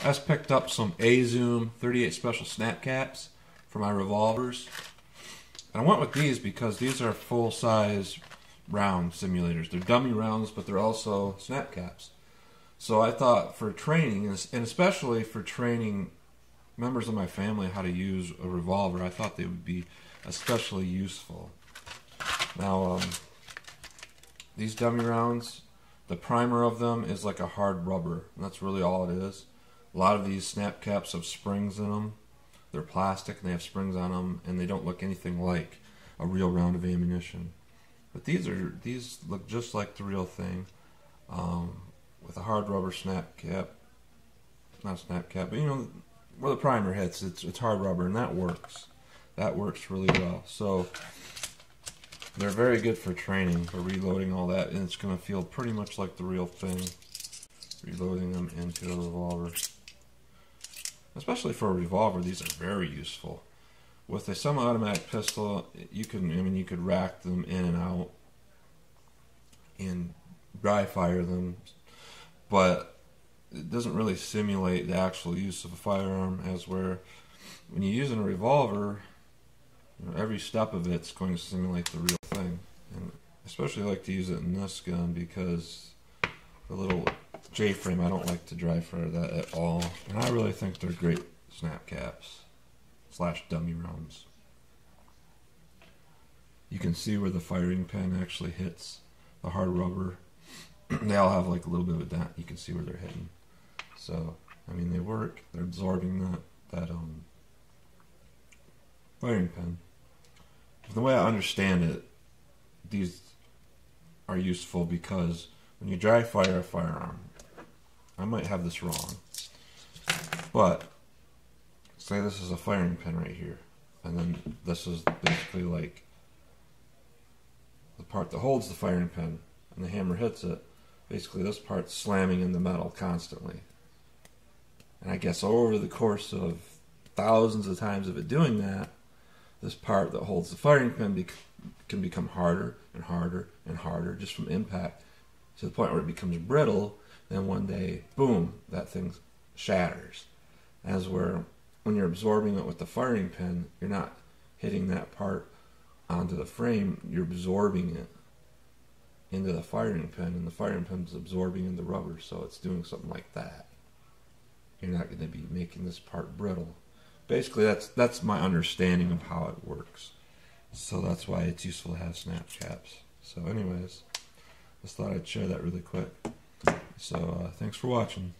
I just picked up some A-Zoom 38 special snap caps for my revolvers. And I went with these because these are full-size round simulators. They're dummy rounds, but they're also snap caps. So I thought for training, and especially for training members of my family how to use a revolver, I thought they would be especially useful. Now, these dummy rounds, the primer of them is like a hard rubber, and that's really all it is. A lot of these snap caps have springs in them. They're plastic and they have springs on them, and they don't look anything like a real round of ammunition. But these look just like the real thing, with a hard rubber snap cap. Not a snap cap, but you know where the primer hits, it's hard rubber, and that works. That works really well. So they're very good for training, for reloading all that, and it's going to feel pretty much like the real thing. Reloading them into a revolver. Especially for a revolver, these are very useful. With a semi-automatic pistol, you could rack them in and out and dry fire them, but it doesn't really simulate the actual use of a firearm, as where when you're using a revolver, every step of it's going to simulate the real thing. And especially like to use it in this gun because the little J-frame, I don't like to dry fire that at all. And I really think they're great snap caps / dummy rounds. You can see where the firing pin actually hits the hard rubber. They all have like a little bit of a dent. You can see where they're hitting. So, I mean, they work. They're absorbing that firing pin. The way I understand it, these are useful because when you dry fire a firearm, I might have this wrong, but say this is a firing pin right here, and then this is basically like the part that holds the firing pin, and the hammer hits it. Basically, this part's slamming in the metal constantly. And I guess over the course of thousands of times of it doing that, this part that holds the firing pin can become harder and harder and harder just from impact, to the point where it becomes brittle. Then one day, boom, that thing shatters. As where when you're absorbing it with the firing pin, you're not hitting that part onto the frame, you're absorbing it into the firing pin, and the firing pin is absorbing into rubber, so it's doing something like that. You're not going to be making this part brittle. Basically, that's my understanding of how it works. So that's why it's useful to have snap caps. So anyways, just thought I'd share that really quick. So thanks for watching.